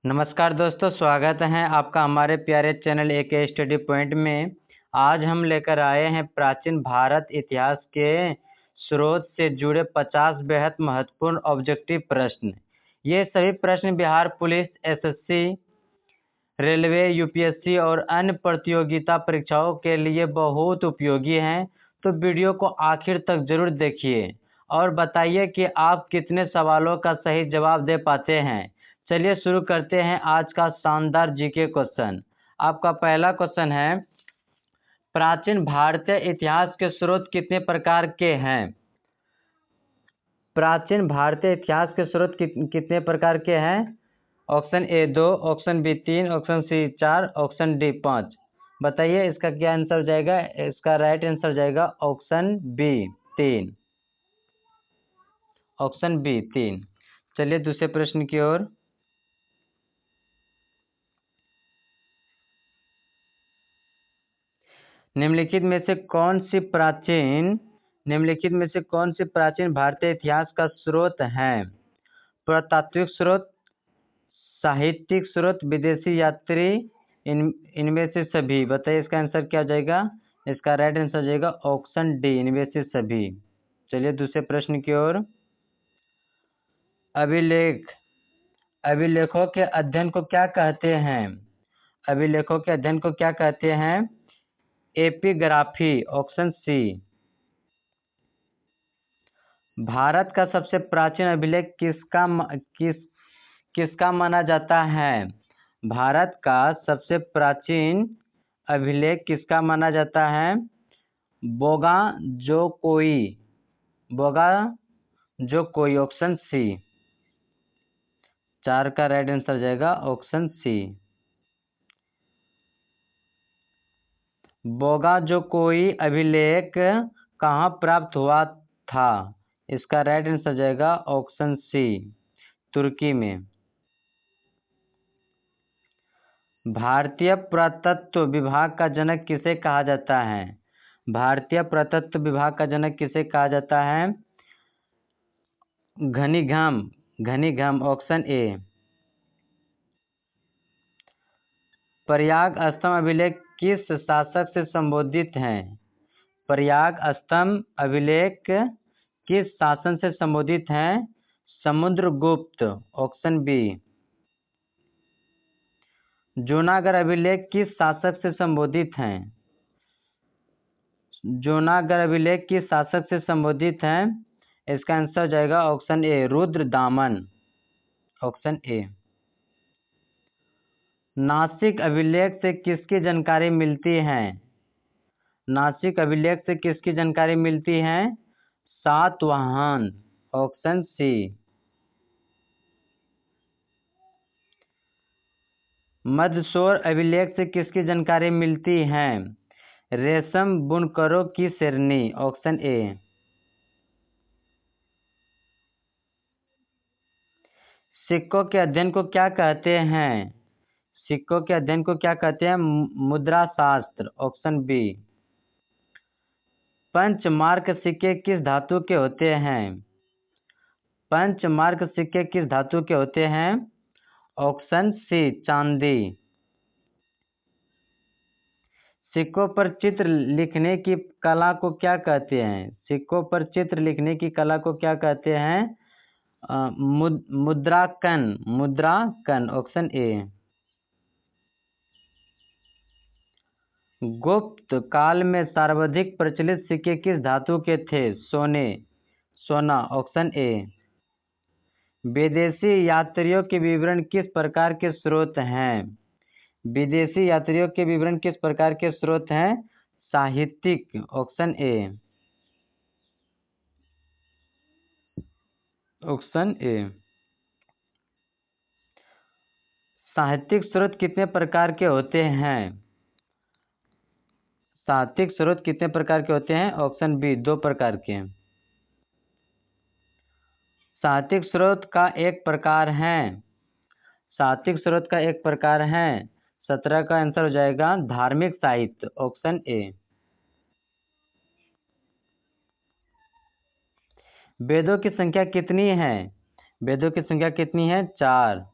नमस्कार दोस्तों, स्वागत है आपका हमारे प्यारे चैनल एक स्टडी पॉइंट में। आज हम लेकर आए हैं प्राचीन भारत इतिहास के स्रोत से जुड़े 50 बेहद महत्वपूर्ण ऑब्जेक्टिव प्रश्न। ये सभी प्रश्न Bihar police, SSC, railway, UPSC और अन्य प्रतियोगिता परीक्षाओं के लिए बहुत उपयोगी हैं। तो वीडियो को आखिर तक जरूर देखिए और बताइए कि आप कितने सवालों का सही जवाब दे पाते हैं। चलिए शुरू करते हैं आज का शानदार जीके क्वेश्चन। आपका पहला क्वेश्चन है, प्राचीन भारतीय इतिहास के स्रोत कितने प्रकार के हैं? प्राचीन भारतीय इतिहास के स्रोत कितने प्रकार के हैं? Option A 2, option B 3, option C 4, option D 5। बताइए इसका क्या आंसर हो जाएगा? इसका राइट आंसर हो जाएगा ऑप्शन बी 3। Option B 3। चलिए दूसरे प्रश्न की ओर। निम्नलिखित में से कौन सी प्राचीन भारतीय इतिहास का स्रोत है? पुरातात्विक स्रोत, साहित्यिक स्रोत, विदेशी यात्री, इनमें से सभी। बताइए इसका आंसर क्या हो जाएगा? इसका राइट आंसर हो जाएगा ऑप्शन डी, इनमें से सभी। चलिए दूसरे प्रश्न की ओर। अभिलेखों के अध्ययन को क्या कहते हैं? अभिलेखों के अध्ययन को क्या कहते हैं? Epigraphy, option C. भारत का सबसे प्राचीन अभिलेख किसका माना जाता है? भारत का सबसे प्राचीन अभिलेख किसका माना जाता है? बोगा जो कोई, ऑप्शन सी। 4 का राइट आंसर जाएगा ऑप्शन सी। बोगा जो कोई अभिलेख कहाँ प्राप्त हुआ था? इसका राइट आंसर जाएगा ऑप्शन सी, तुर्की में। भारतीय पुरातत्व विभाग का जनक किसे कहा जाता है? भारतीय पुरातत्व विभाग का जनक किसे कहा जाता है? घनीघाम, ऑप्शन ए। प्रयाग स्तंभ अभिलेख किस शासक से संबोधित है? प्रयाग स्तंभ अभिलेख किस शासन से संबोधित है? Samudragupta, option B. जूनागढ़ अभिलेख किस शासक से संबोधित है? जूनागढ़ अभिलेख किस शासक से संबोधित है? इसका आंसर हो जाएगा option A, Rudradaman, option A. Nashik अभिलेख से किसकी जानकारी मिलती है? नासिक अभिलेख से किसकी जानकारी मिलती है? Satavahana, option C. मंदसौर अभिलेख से किसकी जानकारी मिलती है? रेशम बुनकरों की श्रेणी, ऑप्शन ए। सिक्कों के अध्ययन को क्या कहते हैं? सिक्कों के अध्ययन को क्या कहते हैं? मुद्रा शास्त्र, ऑप्शन बी। पंचमार्क सिक्के किस धातु के होते हैं? पंचमार्क सिक्के किस धातु के होते हैं? ऑप्शन सी, चांदी। सिक्कों पर चित्र लिखने की कला को क्या कहते हैं? सिक्कों पर चित्र लिखने की कला को क्या कहते हैं? मुद्रांकन, ऑप्शन ए। गुप्त काल में सर्वाधिक प्रचलित सिक्के किस धातु के थे? सोना, ऑप्शन ए। विदेशी यात्रियों के विवरण किस प्रकार के स्रोत हैं? विदेशी यात्रियों के विवरण किस प्रकार के स्रोत हैं? साहित्यिक, ऑप्शन ए। Option A. साहित्यिक स्रोत कितने प्रकार के होते हैं? साहित्यिक स्रोत कितने प्रकार के होते हैं? ऑप्शन बी, 2 प्रकार के। साहित्यिक स्रोत का एक प्रकार है। साहित्यिक स्रोत का एक प्रकार है। 17 का आंसर हो जाएगा धार्मिक साहित्य, ऑप्शन ए। वेदों की संख्या कितनी है? वेदों की संख्या कितनी है? 4।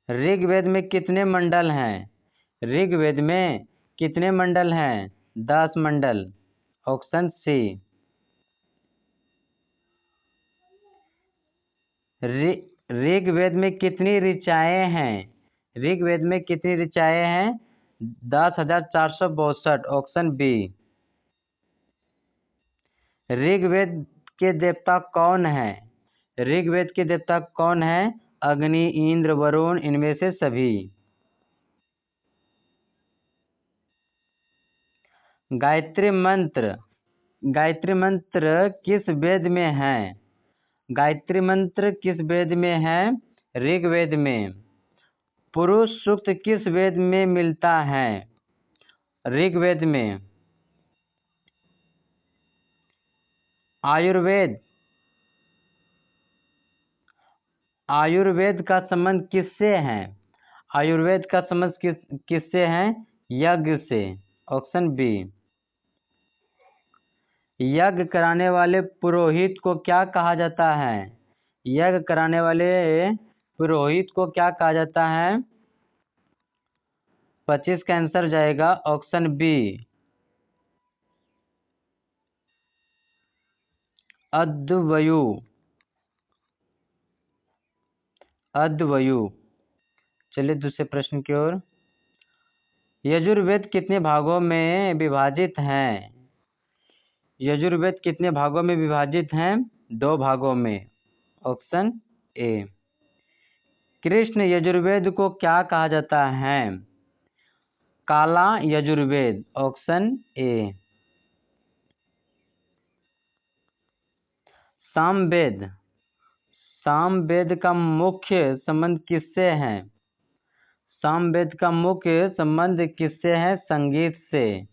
ऋग्वेद में कितने मंडल हैं? ऋग्वेद में कितने मंडल हैं? 10 मंडल। Option C. ऋग्वेद में कितनी ऋचाएं हैं? ऋग्वेद में कितनी ऋचाएं हैं? 10,462। Option B. ऋग्वेद के देवता कौन है? ऋग्वेद के देवता कौन है? अग्नि, इंद्र, वरुण, इनमें से सभी। गायत्री मंत्र किस वेद में है? गायत्री मंत्र किस वेद में है? ऋग्वेद में। पुरुष सूक्त किस वेद में मिलता है? ऋग्वेद में। आयुर्वेद का संबंध किससे है? आयुर्वेद का संबंध किससे है? यज्ञ से। Option B. यज्ञ कराने वाले पुरोहित को क्या कहा जाता है? यज्ञ कराने वाले पुरोहित को क्या कहा जाता है? 25 का आंसर जाएगा ऑप्शन बी, अद्वयु। चलिए दूसरे प्रश्न की ओर। यजुर्वेद कितने भागों में विभाजित हैं? यजुर्वेद कितने भागों में विभाजित हैं? 2 भागों में। Option A. कृष्ण यजुर्वेद को क्या कहा जाता है? काला यजुर्वेद। Option A. सामवेद का मुख्य संबंध किससे है? सामवेद का मुख्य संबंध किससे है? संगीत से।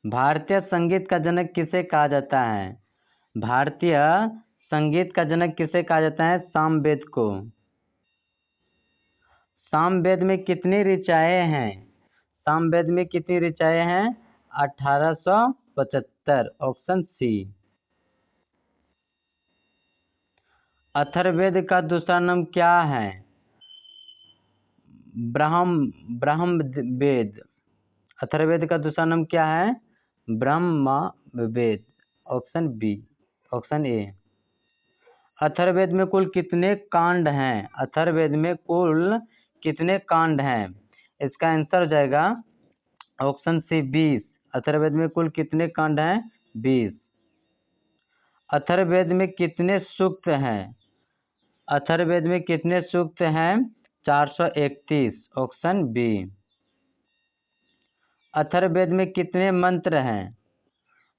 भारतीय संगीत का जनक किसे कहा जाता है? भारतीय संगीत का जनक किसे कहा जाता है? सामवेद को। सामवेद में कितनी ऋचाएं हैं? सामवेद में कितनी ऋचाएं हैं? 1875। Option C. अथर्ववेद का दूसरा नाम क्या है? ब्रह्मवेद। अथर्ववेद का दूसरा नाम क्या है? ब्रह्मवेद। Option A. अथर्ववेद में कुल कितने कांड हैं? अथर्ववेद में कुल कितने कांड हैं? इसका आंसर जाएगा ऑप्शन सी, 20। अथर्ववेद में कुल कितने कांड हैं? 20। अथर्ववेद में कितने सूक्त हैं? अथर्ववेद में कितने सूक्त हैं? 431। Option B. अथर्ववेद में कितने मंत्र हैं?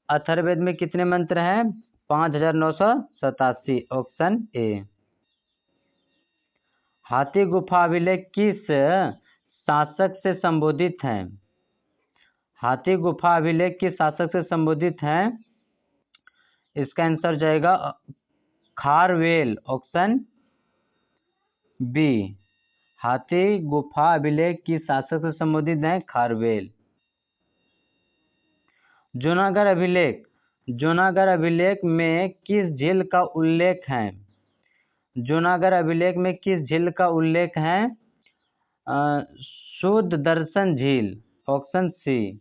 अथर्ववेद में कितने मंत्र हैं? 5,987। Option A. हाथी गुफा अभिलेख किस शासक से संबोधित है? हाथी गुफा अभिलेख किस शासक से संबोधित है? इसका आंसर जाएगा खारवेल। Option B. हाथी गुफा अभिलेख किस शासक से संबोधित है? खारवेल। जूनागढ़ अभिलेख में किस झील का उल्लेख है? जूनागढ़ अभिलेख में किस झील का उल्लेख है? शुद्ध दर्शन झील। Option C.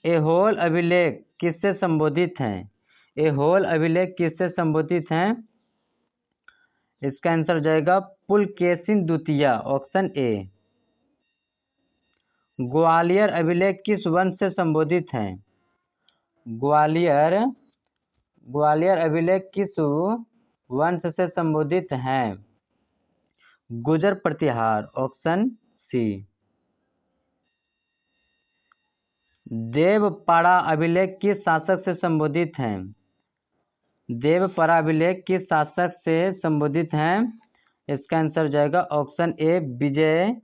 ऐहोल अभिलेख किससे संबोधित है? ऐहोल अभिलेख किससे संबोधित है? इसका आंसर जाएगा पुलकेशिन द्वितीय। Option A. ग्वालियर अभिलेख किस वंश से संबोधित है? ग्वालियर अभिलेख किस वंश से संबोधित है? गुजर प्रतिहार। Option C. देवपाड़ा अभिलेख किस शासक से संबोधित है? देवपाड़ा अभिलेख किस शासक से संबोधित है? इसका आंसर जाएगा ऑप्शन ए, विजय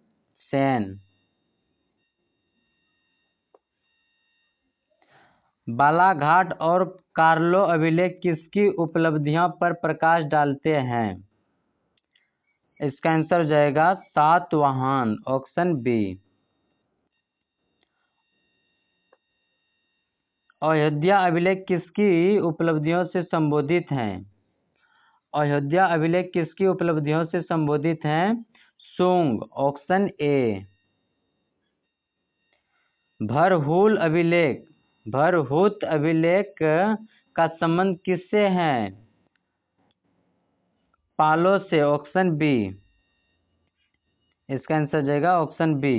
सेन। बालाघाट और कार्लो अभिलेख किसकी उपलब्धियों पर प्रकाश डालते हैं? इसका आंसर जाएगा सातवाहन। Option B. अयोध्या अभिलेख किसकी उपलब्धियों से संबोधित हैं? अयोध्या अभिलेख किसकी उपलब्धियों से संबोधित है? Shunga, option A. भरहुत अभिलेख का संबंध किससे है? पालों से, ऑप्शन बी। इसका आंसर जाएगा ऑप्शन बी।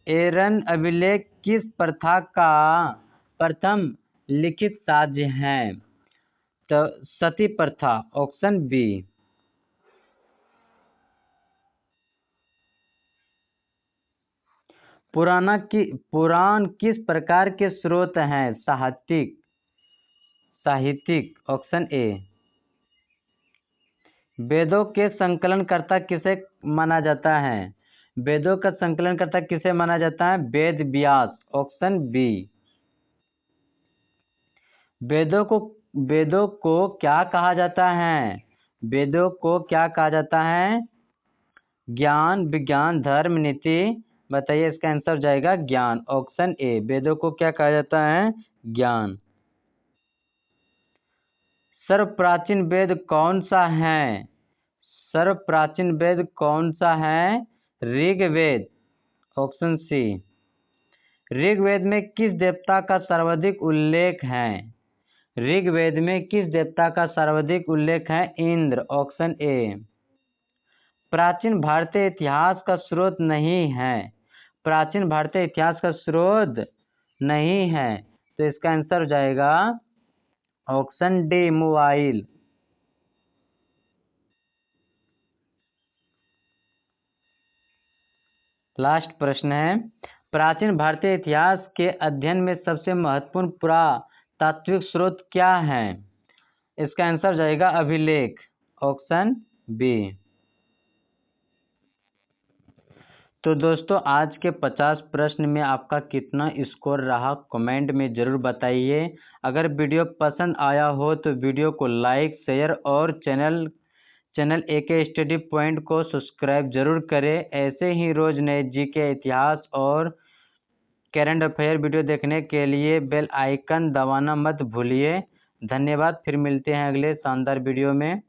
एरन अभिलेख किस प्रथा का प्रथम लिखित साक्ष्य है? तो सती प्रथा, ऑप्शन बी। पुराण किस प्रकार के स्रोत हैं? साहित्यिक, ऑप्शन ए। वेदों के संकलनकर्ता किसे माना जाता है? वेदों का संकलनकर्ता किसे माना जाता है? Ved Vyas, option B. वेदों को क्या कहा जाता है? वेदों को क्या कहा जाता है? ज्ञान, विज्ञान, धर्म, नीति। बताइए, इसका आंसर जाएगा ज्ञान, ऑप्शन ए। वेदों को क्या कहा जाता है? ज्ञान। सर्वप्राचीन वेद कौन सा है? सर्वप्राचीन वेद कौन सा है? Rigveda, option C. ऋग्वेद में किस देवता का सर्वाधिक उल्लेख है? ऋग्वेद में किस देवता का सर्वाधिक उल्लेख है? Indra, option A. प्राचीन भारतीय इतिहास का स्रोत नहीं है। प्राचीन भारतीय इतिहास का स्रोत नहीं है, तो इसका आंसर हो जाएगा ऑप्शन डी, मोबाइल। लास्ट प्रश्न है, प्राचीन भारतीय इतिहास के अध्ययन में सबसे महत्वपूर्ण पुरातात्विक स्रोत क्या है? इसका आंसर जाएगा अभिलेख, ऑप्शन बी। तो दोस्तों, आज के 50 प्रश्न में आपका कितना स्कोर रहा कमेंट में ज़रूर बताइए। अगर वीडियो पसंद आया हो तो वीडियो को लाइक, शेयर और चैनल एके स्टडी पॉइंट को सब्सक्राइब जरूर करें। ऐसे ही रोज़ नए जीके, इतिहास और करंट अफेयर वीडियो देखने के लिए बेल आइकन दबाना मत भूलिए। धन्यवाद। फिर मिलते हैं अगले शानदार वीडियो में।